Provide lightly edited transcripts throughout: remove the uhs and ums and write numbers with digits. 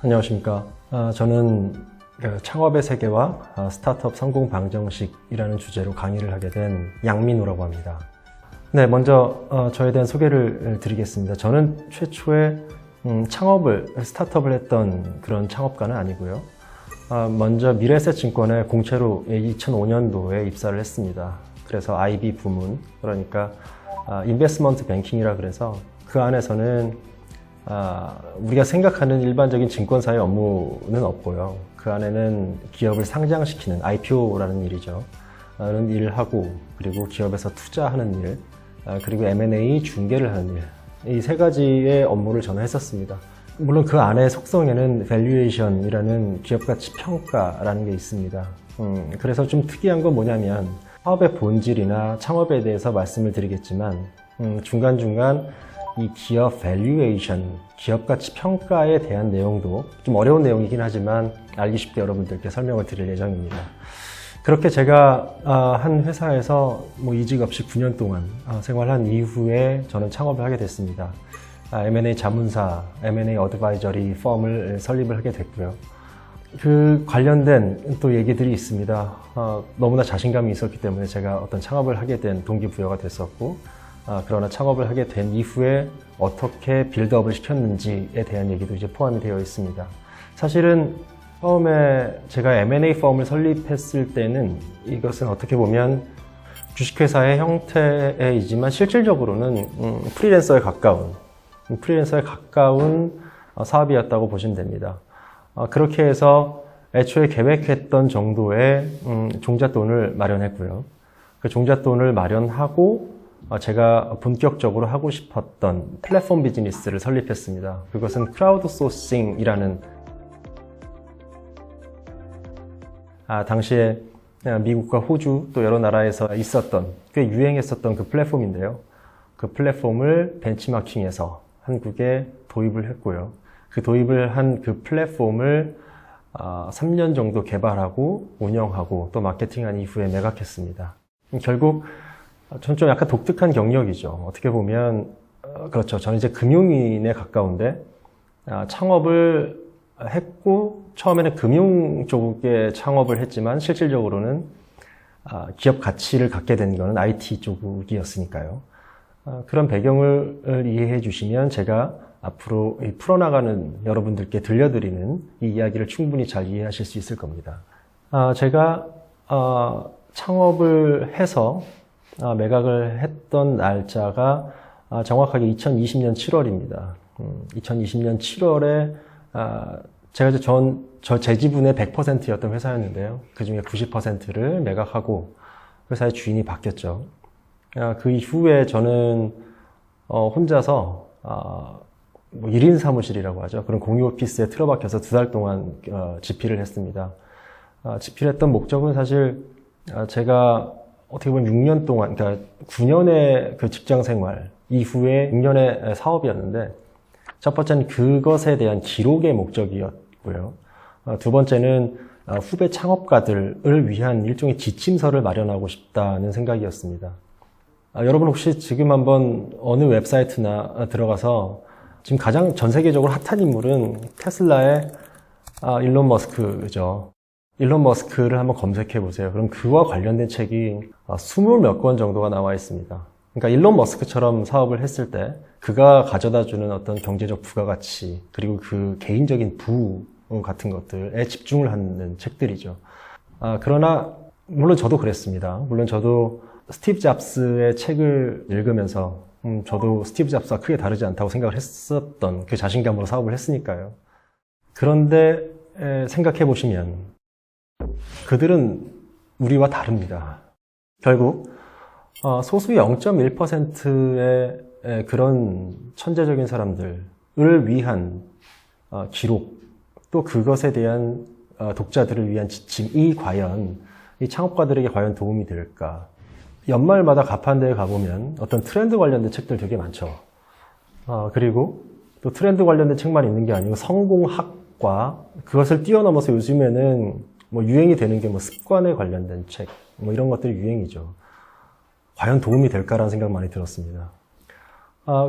안녕하십니까. 저는 창업의 세계와 스타트업 성공 방정식이라는 주제로 강의를 하게 된 양민우라고 합니다. 네, 먼저 저에 대한 소개를 드리겠습니다. 저는 최초에 스타트업을 했던 그런 창업가는 아니고요. 먼저 미래에셋증권에 공채로 2005년도에 입사를 했습니다. 그래서 IB 부문, 그러니까 인베스트먼트 뱅킹이라 그래서 그 안에서는 우리가 생각하는 일반적인 증권사의 업무는 없고요. 그 안에는 기업을 상장시키는 IPO라는 일이죠. 그런 일을 하고, 그리고 기업에서 투자하는 일, 그리고 M&A 중개를 하는 일, 이 세 가지의 업무를 저는 했었습니다. 물론 그 안에 속성에는 밸류에이션이라는 기업가치 평가라는 게 있습니다. 그래서 좀 특이한 건 뭐냐면 사업의 본질이나 창업에 대해서 말씀을 드리겠지만 중간중간 이 기업 밸류에이션, 기업가치 평가에 대한 내용도 좀 어려운 내용이긴 하지만 알기 쉽게 여러분들께 설명을 드릴 예정입니다. 그렇게 제가 한 회사에서 이직 없이 9년 동안 생활한 이후에 저는 창업을 하게 됐습니다. M&A 자문사, M&A 어드바이저리 펌을 설립을 하게 됐고요. 그 관련된 또 얘기들이 있습니다. 너무나 자신감이 있었기 때문에 제가 어떤 창업을 하게 된 동기부여가 됐었고, 그러나 창업을 하게 된 이후에 어떻게 빌드업을 시켰는지에 대한 얘기도 이제 포함이 되어 있습니다. 사실은 처음에 제가 M&A 펌을 설립했을 때는 이것은 어떻게 보면 주식회사의 형태이지만 실질적으로는 프리랜서에 가까운 사업이었다고 보시면 됩니다. 그렇게 해서 애초에 계획했던 정도의 종잣돈을 마련했고요. 그 종잣돈을 마련하고 제가 본격적으로 하고 싶었던 플랫폼 비즈니스를 설립했습니다. 그것은 크라우드 소싱이라는 당시에 미국과 호주 또 여러 나라에서 있었던 꽤 유행했었던 그 플랫폼인데요. 그 플랫폼을 벤치마킹해서 한국에 도입을 했고요. 그 도입을 한 그 플랫폼을 3년 정도 개발하고 운영하고 또 마케팅한 이후에 매각했습니다. 결국 전 좀 약간 독특한 경력이죠. 어떻게 보면 그렇죠. 저는 이제 금융인에 가까운데 창업을 했고 처음에는 금융 쪽에 창업을 했지만 실질적으로는 기업 가치를 갖게 된 거는 IT 쪽이었으니까요. 그런 배경을 이해해 주시면 제가 앞으로 풀어나가는 여러분들께 들려드리는 이 이야기를 충분히 잘 이해하실 수 있을 겁니다. 제가 창업을 해서 매각을 했던 날짜가 정확하게 2020년 7월입니다. 2020년 7월에 제가 이제 제 지분의 100%였던 회사였는데요. 그 중에 90%를 매각하고 회사의 주인이 바뀌었죠. 그 이후에 저는 혼자서 1인 사무실이라고 하죠. 그런 공유 오피스에 틀어박혀서 2달 동안 집필을 했습니다. 집필했던 목적은 사실 제가 어떻게 보면 6년 동안, 그러니까 9년의 그 직장 생활 이후에 6년의 사업이었는데, 첫 번째는 그것에 대한 기록의 목적이었고요. 두 번째는 후배 창업가들을 위한 일종의 지침서를 마련하고 싶다는 생각이었습니다. 여러분 혹시 지금 한번 어느 웹사이트나 들어가서 지금 가장 전 세계적으로 핫한 인물은 테슬라의 일론 머스크죠. 일론 머스크를 한번 검색해 보세요. 그럼 그와 관련된 책이 20몇 권 정도가 나와 있습니다. 그러니까 일론 머스크처럼 사업을 했을 때 그가 가져다주는 어떤 경제적 부가가치 그리고 그 개인적인 부 같은 것들에 집중을 하는 책들이죠. 그러나 물론 저도 그랬습니다. 물론 저도 스티브 잡스의 책을 읽으면서 저도 스티브 잡스와 크게 다르지 않다고 생각을 했었던 그 자신감으로 사업을 했으니까요. 그런데 생각해 보시면 그들은 우리와 다릅니다. 결국 소수 0.1%의 그런 천재적인 사람들을 위한 기록, 또 그것에 대한 독자들을 위한 지침이 과연 이 창업가들에게 과연 도움이 될까? 연말마다 가판대에 가보면 어떤 트렌드 관련된 책들 되게 많죠. 그리고 또 트렌드 관련된 책만 있는 게 아니고 성공학과 그것을 뛰어넘어서 요즘에는 유행이 되는 게 습관에 관련된 책, 이런 것들이 유행이죠. 과연 도움이 될까라는 생각 많이 들었습니다.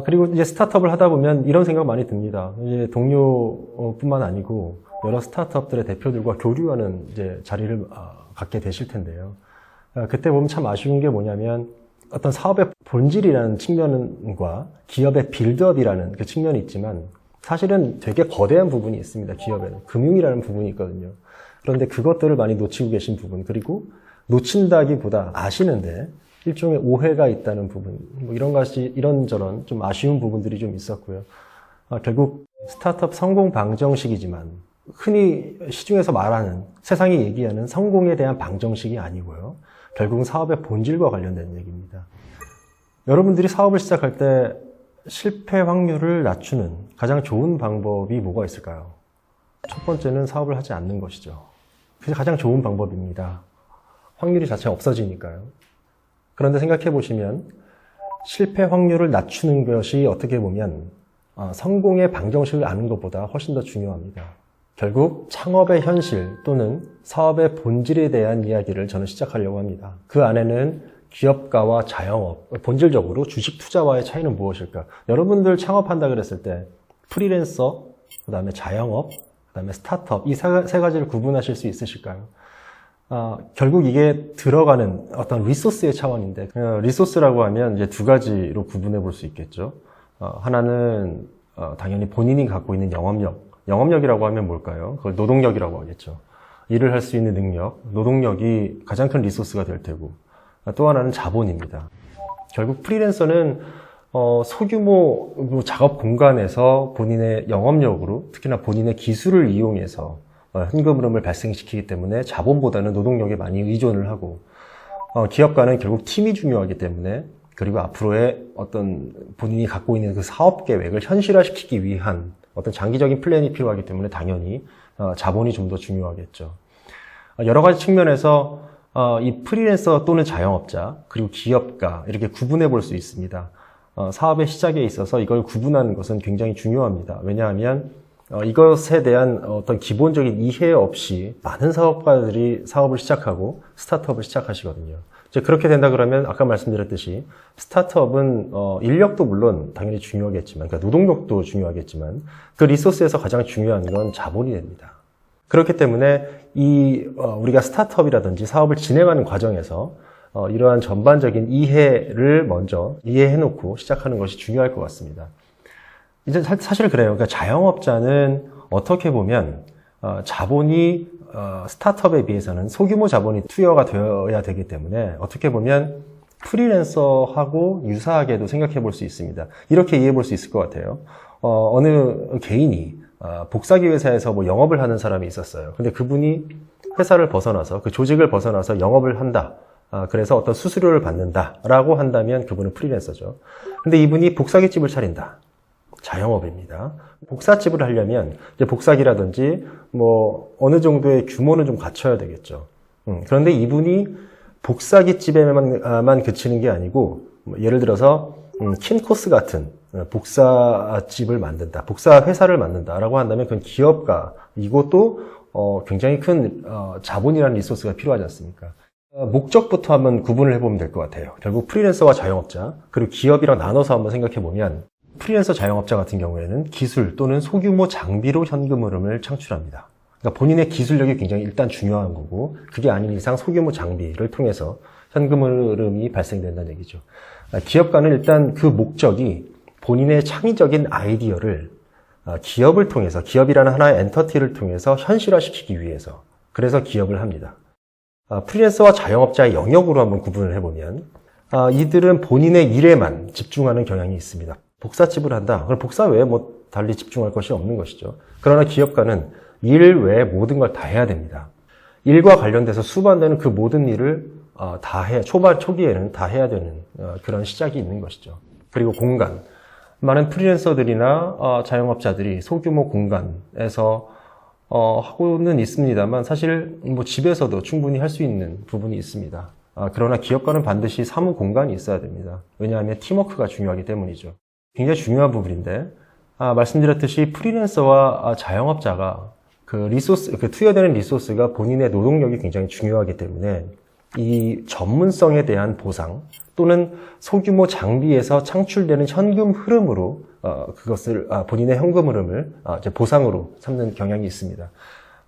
그리고 이제 스타트업을 하다 보면 이런 생각 많이 듭니다. 이제 동료뿐만 아니고 여러 스타트업들의 대표들과 교류하는 이제 자리를 갖게 되실 텐데요. 그때 보면 참 아쉬운 게 뭐냐면 어떤 사업의 본질이라는 측면과 기업의 빌드업이라는 그 측면이 있지만 사실은 되게 거대한 부분이 있습니다. 기업에는 금융이라는 부분이 있거든요. 그런데 그것들을 많이 놓치고 계신 부분, 그리고 놓친다기보다 아시는데 일종의 오해가 있다는 부분, 뭐 이런 것이 이런저런 좀 아쉬운 부분들이 좀 있었고요. 결국 스타트업 성공 방정식이지만 흔히 시중에서 말하는 세상이 얘기하는 성공에 대한 방정식이 아니고요. 결국은 사업의 본질과 관련된 얘기입니다. 여러분들이 사업을 시작할 때 실패 확률을 낮추는 가장 좋은 방법이 뭐가 있을까요? 첫 번째는 사업을 하지 않는 것이죠. 그게 가장 좋은 방법입니다. 확률이 자체가 없어지니까요. 그런데 생각해 보시면 실패 확률을 낮추는 것이 어떻게 보면 성공의 방정식을 아는 것보다 훨씬 더 중요합니다. 결국 창업의 현실 또는 사업의 본질에 대한 이야기를 저는 시작하려고 합니다. 그 안에는 기업가와 자영업, 본질적으로 주식 투자와의 차이는 무엇일까? 여러분들 창업한다 그랬을 때 프리랜서, 그 다음에 자영업, 그 다음에 스타트업 이 세 가지를 구분하실 수 있으실까요? 결국 이게 들어가는 어떤 리소스의 차원인데, 리소스라고 하면 이제 두 가지로 구분해 볼 수 있겠죠. 하나는 당연히 본인이 갖고 있는 영업력이라고 하면 뭘까요? 그걸 노동력이라고 하겠죠. 일을 할 수 있는 능력, 노동력이 가장 큰 리소스가 될 테고, 또 하나는 자본입니다. 결국 프리랜서는 소규모 작업 공간에서 본인의 영업력으로, 특히나 본인의 기술을 이용해서 현금 흐름을 발생시키기 때문에 자본보다는 노동력에 많이 의존을 하고, 기업가는 결국 팀이 중요하기 때문에, 그리고 앞으로의 어떤 본인이 갖고 있는 그 사업 계획을 현실화시키기 위한 어떤 장기적인 플랜이 필요하기 때문에 당연히 자본이 좀 더 중요하겠죠. 여러 가지 측면에서 이 프리랜서 또는 자영업자, 그리고 기업가 이렇게 구분해 볼 수 있습니다. 사업의 시작에 있어서 이걸 구분하는 것은 굉장히 중요합니다. 왜냐하면 이것에 대한 어떤 기본적인 이해 없이 많은 사업가들이 사업을 시작하고 스타트업을 시작하시거든요. 이제 그렇게 된다 그러면 아까 말씀드렸듯이 스타트업은 인력도 물론 당연히 중요하겠지만, 그러니까 노동력도 중요하겠지만 그 리소스에서 가장 중요한 건 자본이 됩니다. 그렇기 때문에 우리가 스타트업이라든지 사업을 진행하는 과정에서 이러한 전반적인 이해를 먼저 이해해놓고 시작하는 것이 중요할 것 같습니다. 이제 사실 그래요. 그러니까 자영업자는 어떻게 보면 자본이 스타트업에 비해서는 소규모 자본이 투여가 되어야 되기 때문에 어떻게 보면 프리랜서하고 유사하게도 생각해 볼 수 있습니다. 이렇게 이해해 볼 수 있을 것 같아요. 어느 개인이 복사기 회사에서 뭐 영업을 하는 사람이 있었어요. 근데 그분이 회사를 벗어나서, 그 조직을 벗어나서 영업을 한다. 그래서 어떤 수수료를 받는다라고 한다면 그분은 프리랜서죠. 근데 이분이 복사기집을 차린다. 자영업입니다. 복사집을 하려면 이제 복사기라든지 뭐 어느 정도의 규모는 좀 갖춰야 되겠죠. 그런데 이분이 복사기집에만 그치는 게 아니고 예를 들어서 킨코스 같은 복사집을 만든다, 복사 회사를 만든다라고 한다면 그건 기업가, 이것도 굉장히 큰 자본이라는 리소스가 필요하지 않습니까? 목적부터 한번 구분을 해보면 될 것 같아요. 결국 프리랜서와 자영업자, 그리고 기업이랑 나눠서 한번 생각해 보면 프리랜서 자영업자 같은 경우에는 기술 또는 소규모 장비로 현금 흐름을 창출합니다. 그러니까 본인의 기술력이 굉장히 일단 중요한 거고, 그게 아닌 이상 소규모 장비를 통해서 현금 흐름이 발생된다는 얘기죠. 기업가는 일단 그 목적이 본인의 창의적인 아이디어를 기업을 통해서, 기업이라는 하나의 엔터티를 통해서 현실화시키기 위해서, 그래서 기업을 합니다. 프리랜서와 자영업자의 영역으로 한번 구분을 해보면 이들은 본인의 일에만 집중하는 경향이 있습니다. 복사집을 한다. 그럼 복사 외에 뭐 달리 집중할 것이 없는 것이죠. 그러나 기업가는 일 외에 모든 걸 다 해야 됩니다. 일과 관련돼서 수반되는 그 모든 일을 초기에는 다 해야 되는 그런 시작이 있는 것이죠. 그리고 공간. 많은 프리랜서들이나 자영업자들이 소규모 공간에서 하고는 있습니다만 사실 뭐 집에서도 충분히 할 수 있는 부분이 있습니다. 그러나 기업가는 반드시 사무 공간이 있어야 됩니다. 왜냐하면 팀워크가 중요하기 때문이죠. 굉장히 중요한 부분인데, 말씀드렸듯이 프리랜서와 자영업자가 그 투여되는 리소스가 본인의 노동력이 굉장히 중요하기 때문에 이 전문성에 대한 보상 또는 소규모 장비에서 창출되는 현금 흐름으로 그것을 본인의 현금 흐름을 이제 보상으로 삼는 경향이 있습니다.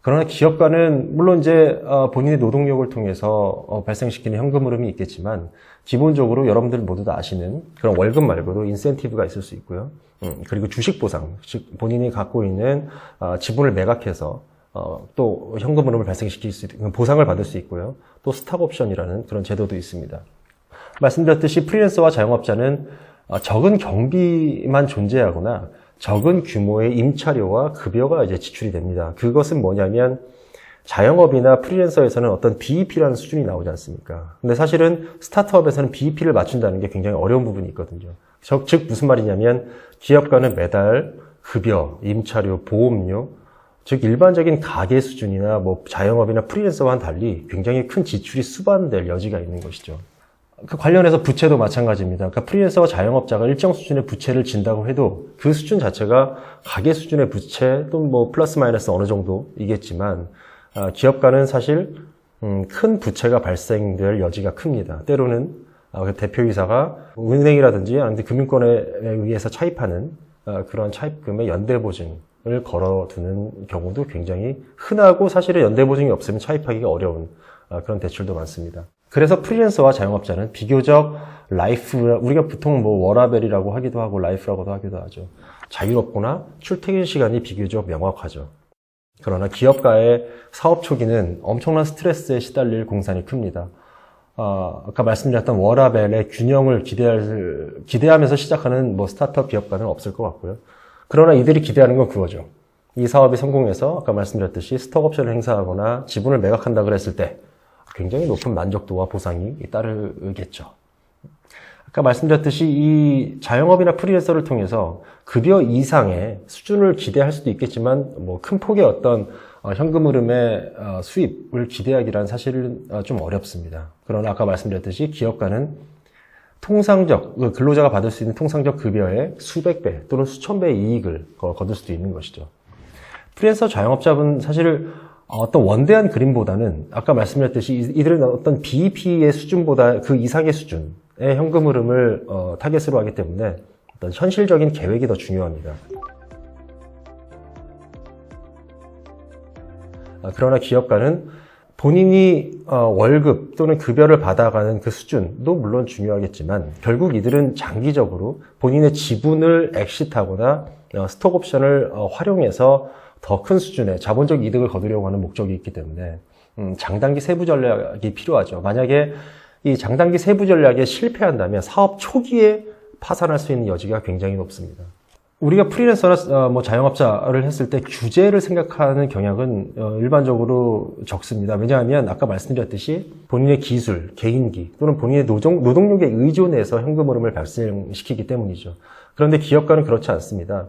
그러나 기업가는 물론 이제 본인의 노동력을 통해서 발생시키는 현금 흐름이 있겠지만 기본적으로 여러분들 모두 다 아시는 그런 월급 말고도 인센티브가 있을 수 있고요. 그리고 주식 보상, 즉 본인이 갖고 있는 지분을 매각해서 또 현금 흐름을 발생시킬 수 있는 보상을 받을 수 있고요. 또 스탁 옵션이라는 그런 제도도 있습니다. 말씀드렸듯이 프리랜서와 자영업자는 적은 경비만 존재하거나 적은 규모의 임차료와 급여가 이제 지출이 됩니다. 그것은 뭐냐면 자영업이나 프리랜서에서는 어떤 BEP라는 수준이 나오지 않습니까? 근데 사실은 스타트업에서는 BEP를 맞춘다는 게 굉장히 어려운 부분이 있거든요. 즉 무슨 말이냐면 기업가는 매달 급여, 임차료, 보험료, 즉 일반적인 가계 수준이나 뭐 자영업이나 프리랜서와는 달리 굉장히 큰 지출이 수반될 여지가 있는 것이죠. 그 관련해서 부채도 마찬가지입니다. 그러니까 프리랜서와 자영업자가 일정 수준의 부채를 진다고 해도 그 수준 자체가 가계 수준의 부채 또는 뭐 플러스 마이너스 어느 정도이겠지만 기업가는 사실 큰 부채가 발생될 여지가 큽니다. 때로는 대표이사가 은행이라든지 아니면 금융권에 의해서 차입하는 그런 차입금의 연대보증을 걸어두는 경우도 굉장히 흔하고 사실은 연대보증이 없으면 차입하기가 어려운 그런 대출도 많습니다. 그래서 프리랜서와 자영업자는 비교적 우리가 보통 뭐 워라밸이라고 하기도 하고 라이프라고도 하기도 하죠. 자유롭거나 출퇴근 시간이 비교적 명확하죠. 그러나 기업가의 사업 초기는 엄청난 스트레스에 시달릴 공산이 큽니다. 아까 말씀드렸던 워라밸의 균형을 기대하면서 시작하는 뭐 스타트업 기업가는 없을 것 같고요. 그러나 이들이 기대하는 건 그거죠. 이 사업이 성공해서 아까 말씀드렸듯이 스톡옵션을 행사하거나 지분을 매각한다 그랬을 때 굉장히 높은 만족도와 보상이 따르겠죠. 아까 말씀드렸듯이 이 자영업이나 프리랜서를 통해서 급여 이상의 수준을 기대할 수도 있겠지만 뭐 큰 폭의 어떤 현금 흐름의 수입을 기대하기란 사실은 좀 어렵습니다. 그러나 아까 말씀드렸듯이 기업가는 통상적, 근로자가 받을 수 있는 통상적 급여의 수백 배 또는 수천 배의 이익을 거둘 수도 있는 것이죠. 프리랜서 자영업자분 사실 어떤 원대한 그림보다는 아까 말씀드렸듯이 이들은 어떤 BEP의 수준보다 그 이상의 수준의 현금 흐름을 타겟으로 하기 때문에 어떤 현실적인 계획이 더 중요합니다. 그러나 기업가는 본인이 월급 또는 급여를 받아가는 그 수준도 물론 중요하겠지만 결국 이들은 장기적으로 본인의 지분을 엑시트하거나 스톡옵션을 활용해서 더 큰 수준의 자본적 이득을 거두려고 하는 목적이 있기 때문에 장단기 세부 전략이 필요하죠. 만약에 이 장단기 세부 전략에 실패한다면 사업 초기에 파산할 수 있는 여지가 굉장히 높습니다. 우리가 프리랜서나 뭐 자영업자를 했을 때 규제를 생각하는 경향은 일반적으로 적습니다. 왜냐하면 아까 말씀드렸듯이 본인의 기술, 개인기 또는 본인의 노동력에 의존해서 현금 흐름을 발생시키기 때문이죠. 그런데 기업가는 그렇지 않습니다.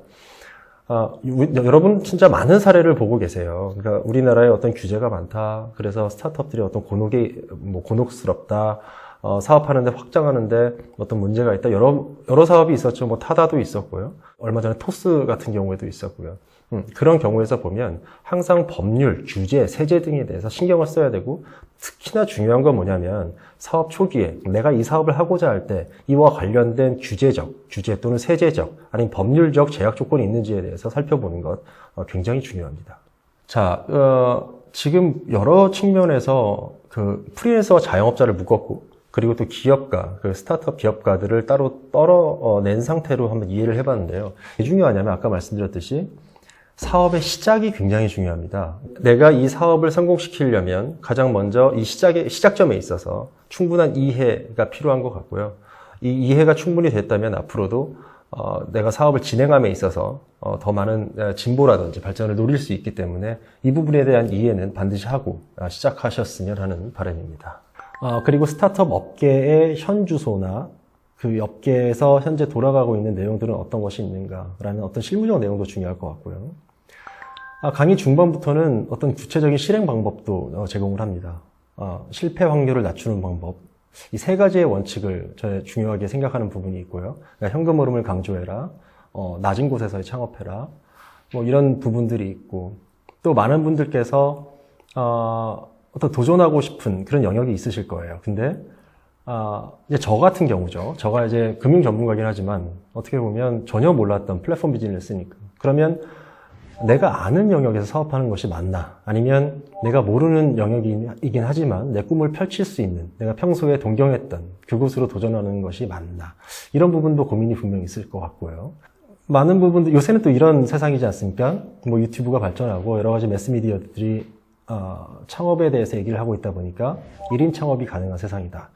여러분 진짜 많은 사례를 보고 계세요. 그러니까 우리나라에 어떤 규제가 많다. 그래서 스타트업들이 어떤 곤혹스럽다. 사업하는데 확장하는데 어떤 문제가 있다. 여러 사업이 있었죠. 뭐 타다도 있었고요. 얼마 전에 토스 같은 경우에도 있었고요. 그런 경우에서 보면 항상 법률, 규제, 세제 등에 대해서 신경을 써야 되고 특히나 중요한 건 뭐냐면 사업 초기에 내가 이 사업을 하고자 할 때 이와 관련된 규제 또는 세제적 아니면 법률적 제약 조건이 있는지에 대해서 살펴보는 것 굉장히 중요합니다. 자, 지금 여러 측면에서 그 프리랜서와 자영업자를 묶었고 그리고 또 기업가, 그 스타트업 기업가들을 따로 떨어낸 상태로 한번 이해를 해봤는데요. 왜 중요하냐면 아까 말씀드렸듯이 사업의 시작이 굉장히 중요합니다. 내가 이 사업을 성공시키려면 가장 먼저 이 시작점에 있어서 충분한 이해가 필요한 것 같고요. 이 이해가 충분히 됐다면 앞으로도 내가 사업을 진행함에 있어서 더 많은 진보라든지 발전을 노릴 수 있기 때문에 이 부분에 대한 이해는 반드시 하고 시작하셨으면 하는 바람입니다. 그리고 스타트업 업계의 현 주소나 그 업계에서 현재 돌아가고 있는 내용들은 어떤 것이 있는가라는 어떤 실무적 내용도 중요할 것 같고요. 강의 중반부터는 어떤 구체적인 실행 방법도 제공을 합니다. 실패 확률을 낮추는 방법. 이 세 가지의 원칙을 중요하게 생각하는 부분이 있고요. 그러니까 현금 흐름을 강조해라. 낮은 곳에서의 창업해라. 뭐 이런 부분들이 있고 또 많은 분들께서 어떤 도전하고 싶은 그런 영역이 있으실 거예요. 근데 이제 저 같은 경우죠. 저가 이제 금융 전문가긴 하지만 어떻게 보면 전혀 몰랐던 플랫폼 비즈니스니까. 그러면 내가 아는 영역에서 사업하는 것이 맞나? 아니면 내가 모르는 영역이긴 하지만 내 꿈을 펼칠 수 있는, 내가 평소에 동경했던 그곳으로 도전하는 것이 맞나? 이런 부분도 고민이 분명히 있을 것 같고요. 많은 부분들, 요새는 또 이런 세상이지 않습니까? 뭐 유튜브가 발전하고 여러 가지 매스미디어들이 창업에 대해서 얘기를 하고 있다 보니까 1인 창업이 가능한 세상이다.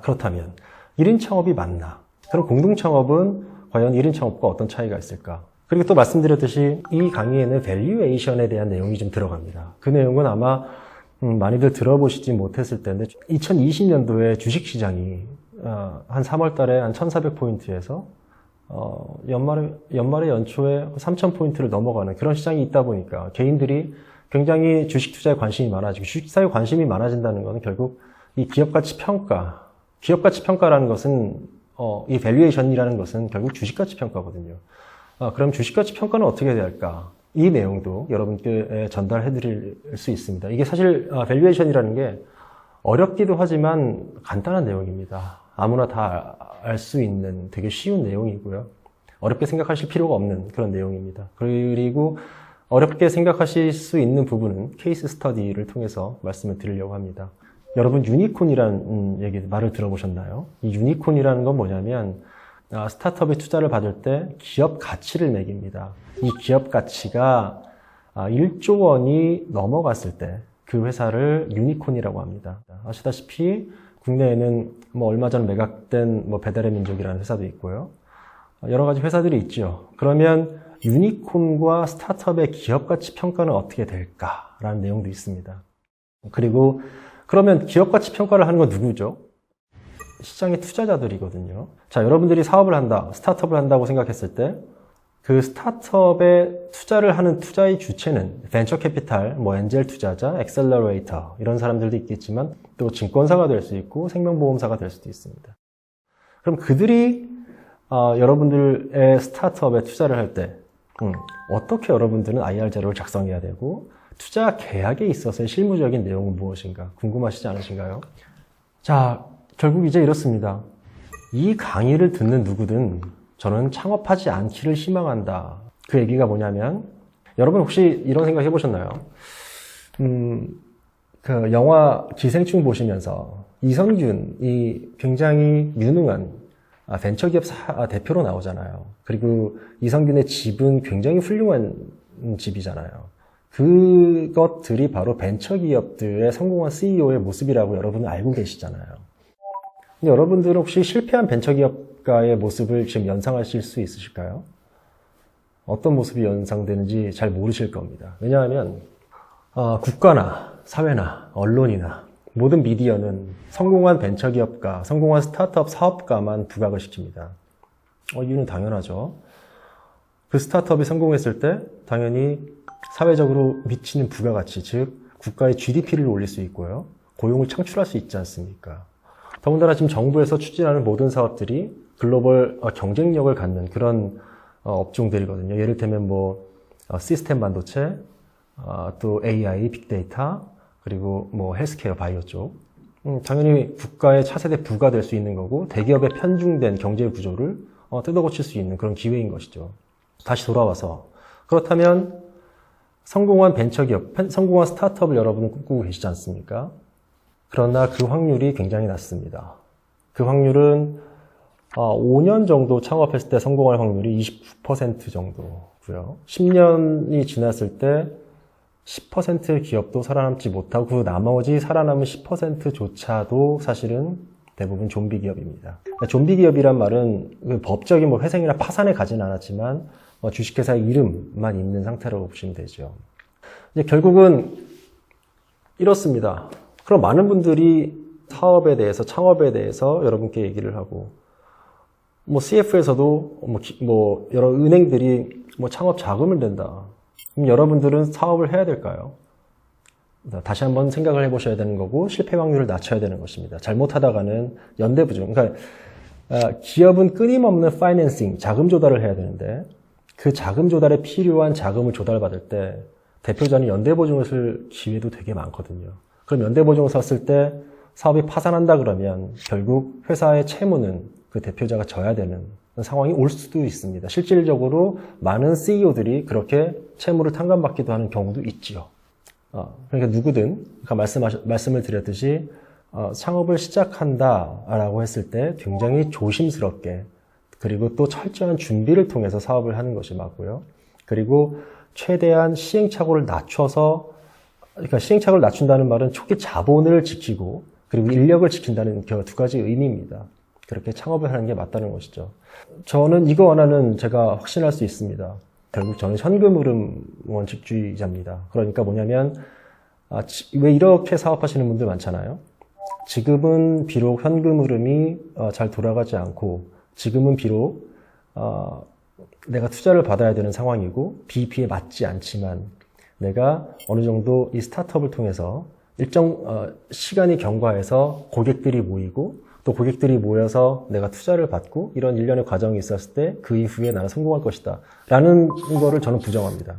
그렇다면 1인 창업이 맞나? 그럼 공동 창업은 과연 1인 창업과 어떤 차이가 있을까? 그리고 또 말씀드렸듯이 이 강의에는 밸류에이션에 대한 내용이 좀 들어갑니다. 그 내용은 아마 많이들 들어보시지 못했을 텐데 2020년도에 주식시장이 한 3월 달에 한 1,400포인트에서 연말에 연초에 3,000포인트를 넘어가는 그런 시장이 있다 보니까 개인들이 굉장히 주식 투자에 관심이 많아지고 주식 투자에 관심이 많아진다는 것은 결국 이 기업 가치 평가라는 것은 이 밸류에이션이라는 것은 결국 주식 가치 평가거든요. 그럼 주식 가치 평가는 어떻게 해야 할까? 이 내용도 여러분께 전달해 드릴 수 있습니다. 이게 사실 밸류에이션이라는 게 어렵기도 하지만 간단한 내용입니다. 아무나 다 알 수 있는 되게 쉬운 내용이고요. 어렵게 생각하실 필요가 없는 그런 내용입니다. 그리고 어렵게 생각하실 수 있는 부분은 케이스 스터디를 통해서 말씀을 드리려고 합니다. 여러분 유니콘이라는 말을 들어보셨나요? 이 유니콘이라는 건 뭐냐면 스타트업에 투자를 받을 때 기업 가치를 매깁니다. 이 기업 가치가 1조 원이 넘어갔을 때 그 회사를 유니콘이라고 합니다. 아시다시피 국내에는 뭐 얼마 전 매각된 뭐 배달의 민족이라는 회사도 있고요. 여러 가지 회사들이 있죠. 그러면 유니콘과 스타트업의 기업 가치 평가는 어떻게 될까라는 내용도 있습니다. 그리고 그러면 기업 가치 평가를 하는 건 누구죠? 시장의 투자자들이거든요. 자, 여러분들이 사업을 한다, 스타트업을 한다고 생각했을 때 그 스타트업에 투자를 하는 투자의 주체는 벤처 캐피탈, 뭐 엔젤 투자자, 엑셀러레이터 이런 사람들도 있겠지만 또 증권사가 될 수 있고 생명보험사가 될 수도 있습니다. 그럼 그들이 여러분들의 스타트업에 투자를 할 때 어떻게 여러분들은 IR 자료를 작성해야 되고 투자 계약에 있어서의 실무적인 내용은 무엇인가 궁금하시지 않으신가요? 자, 결국 이제 이렇습니다. 이 강의를 듣는 누구든 저는 창업하지 않기를 희망한다. 그 얘기가 뭐냐면 여러분 혹시 이런 생각 해보셨나요? 그 영화 기생충 보시면서 이성균이 굉장히 유능한 벤처기업 대표로 나오잖아요. 그리고 이성균의 집은 굉장히 훌륭한 집이잖아요. 그것들이 바로 벤처기업들의 성공한 CEO의 모습이라고 여러분은 알고 계시잖아요. 근데 여러분들은 혹시 실패한 벤처기업가의 모습을 지금 연상하실 수 있으실까요? 어떤 모습이 연상되는지 잘 모르실 겁니다. 왜냐하면 국가나 사회나 언론이나 모든 미디어는 성공한 벤처기업가, 성공한 스타트업 사업가만 부각을 시킵니다. 이유는 당연하죠. 그 스타트업이 성공했을 때 당연히 사회적으로 미치는 부가가치, 즉 국가의 GDP를 올릴 수 있고요. 고용을 창출할 수 있지 않습니까? 더군다나 지금 정부에서 추진하는 모든 사업들이 글로벌 경쟁력을 갖는 그런 업종들이거든요. 예를 들면 뭐 시스템 반도체, 또 AI, 빅데이터, 그리고 뭐 헬스케어, 바이오 쪽. 당연히 국가의 차세대 부가 될 수 있는 거고 대기업의 편중된 경제 구조를 뜯어고칠 수 있는 그런 기회인 것이죠. 다시 돌아와서 그렇다면 성공한 벤처기업, 성공한 스타트업을 여러분은 꿈꾸고 계시지 않습니까? 그러나 그 확률이 굉장히 낮습니다. 그 확률은 5년 정도 창업했을 때 성공할 확률이 29% 정도고요. 10년이 지났을 때 10% 기업도 살아남지 못하고 그 나머지 살아남은 10%조차도 사실은 대부분 좀비 기업입니다. 좀비 기업이란 말은 그 법적인 뭐 회생이나 파산에 가진 않았지만 주식회사의 이름만 있는 상태라고 보시면 되죠. 이제 결국은 이렇습니다. 그럼 많은 분들이 사업에 대해서, 창업에 대해서 여러분께 얘기를 하고, 뭐 CF에서도 뭐 여러 은행들이 뭐 창업 자금을 낸다. 그럼 여러분들은 사업을 해야 될까요? 다시 한번 생각을 해보셔야 되는 거고 실패 확률을 낮춰야 되는 것입니다. 잘못하다가는 연대부중. 그러니까 기업은 끊임없는 파이낸싱, 자금 조달을 해야 되는데 그 자금 조달에 필요한 자금을 조달받을 때 대표자는 연대보증을 쓸 기회도 되게 많거든요. 그럼 연대보증을 썼을 때 사업이 파산한다 그러면 결국 회사의 채무는 그 대표자가 져야 되는 상황이 올 수도 있습니다. 실질적으로 많은 CEO들이 그렇게 채무를 탕감받기도 하는 경우도 있지요. 그러니까 누구든 아까 말씀을 드렸듯이 창업을 시작한다라고 했을 때 굉장히 조심스럽게 그리고 또 철저한 준비를 통해서 사업을 하는 것이 맞고요. 그리고 최대한 시행착오를 낮춰서 그러니까 시행착오를 낮춘다는 말은 초기 자본을 지키고 그리고 인력을 지킨다는 그 두 가지 의미입니다. 그렇게 창업을 하는 게 맞다는 것이죠. 저는 이거 하나는 제가 확신할 수 있습니다. 결국 저는 현금 흐름 원칙주의자입니다. 그러니까 뭐냐면 왜 이렇게 사업하시는 분들 많잖아요. 지금은 비록 현금 흐름이 잘 돌아가지 않고 지금은 비록 내가 투자를 받아야 되는 상황이고 BEP에 맞지 않지만 내가 어느 정도 이 스타트업을 통해서 일정 시간이 경과해서 고객들이 모이고 또 고객들이 모여서 내가 투자를 받고 이런 일련의 과정이 있었을 때 그 이후에 나는 성공할 것이다 라는 거를 저는 부정합니다.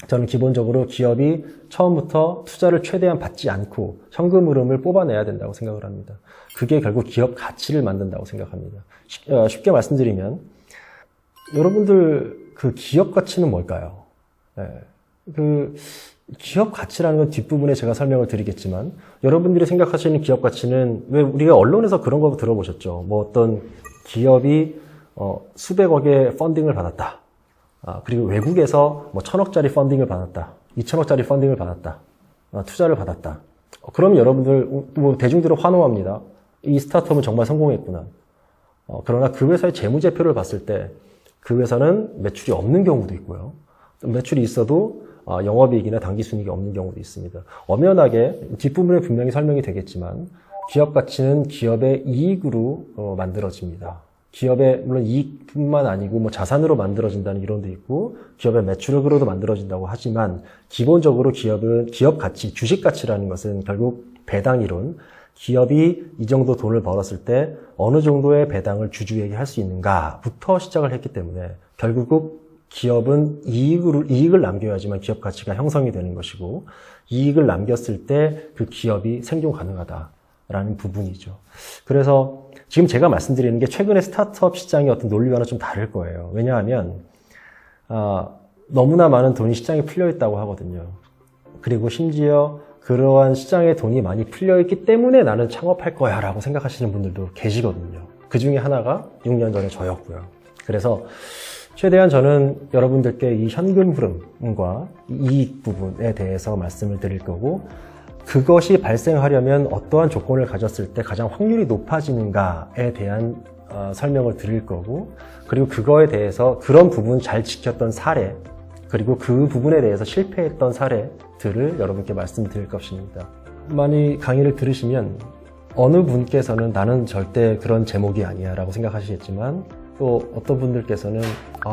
저는 기본적으로 기업이 처음부터 투자를 최대한 받지 않고 현금 흐름을 뽑아내야 된다고 생각을 합니다. 그게 결국 기업 가치를 만든다고 생각합니다. 쉽게 말씀드리면 여러분들 그 기업 가치는 뭘까요? 그 기업 가치라는 건 뒷부분에 제가 설명을 드리겠지만 여러분들이 생각하시는 기업 가치는 왜 우리가 언론에서 그런 거 들어보셨죠? 뭐 어떤 기업이 수백억의 펀딩을 받았다. 그리고 외국에서 뭐 1,000억짜리 펀딩을 받았다. 2,000억짜리 펀딩을 받았다. 투자를 받았다. 그러면 여러분들 뭐 대중들은 환호합니다. 이 스타트업은 정말 성공했구나. 그러나 그 회사의 재무제표를 봤을 때 그 회사는 매출이 없는 경우도 있고요. 매출이 있어도 영업이익이나 당기순이익이 없는 경우도 있습니다. 엄연하게 뒷부분에 분명히 설명이 되겠지만 기업 가치는 기업의 이익으로 만들어집니다. 기업의 물론 이익뿐만 아니고 뭐 자산으로 만들어진다는 이론도 있고 기업의 매출액으로도 만들어진다고 하지만 기본적으로 기업 가치, 주식 가치라는 것은 결국 배당 이론, 기업이 이 정도 돈을 벌었을 때 어느 정도의 배당을 주주에게 할 수 있는가부터 시작을 했기 때문에 결국 기업은 이익을 남겨야지만 기업 가치가 형성이 되는 것이고 이익을 남겼을 때 그 기업이 생존 가능하다라는 부분이죠. 그래서 지금 제가 말씀드리는 게 최근에 스타트업 시장의 어떤 논리와는 좀 다를 거예요. 왜냐하면 너무나 많은 돈이 시장에 풀려 있다고 하거든요. 그리고 심지어 그러한 시장에 돈이 많이 풀려 있기 때문에 나는 창업할 거야 라고 생각하시는 분들도 계시거든요. 그 중에 하나가 6년 전에 저였고요. 그래서 최대한 저는 여러분들께 이 현금 흐름과 이익 부분에 대해서 말씀을 드릴 거고 그것이 발생하려면 어떠한 조건을 가졌을 때 가장 확률이 높아지는가에 대한 설명을 드릴 거고 그리고 그거에 대해서 그런 부분 잘 지켰던 사례 그리고 그 부분에 대해서 실패했던 사례들을 여러분께 말씀드릴 것입니다. 많이 강의를 들으시면 어느 분께서는 나는 절대 그런 제목이 아니야 라고 생각하시겠지만 또 어떤 분들께서는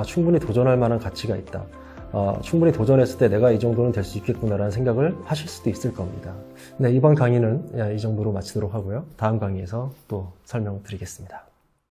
충분히 도전할 만한 가치가 있다. 충분히 도전했을 때 내가 이 정도는 될 수 있겠구나라는 생각을 하실 수도 있을 겁니다. 네, 이번 강의는 이 정도로 마치도록 하고요. 다음 강의에서 또 설명드리겠습니다.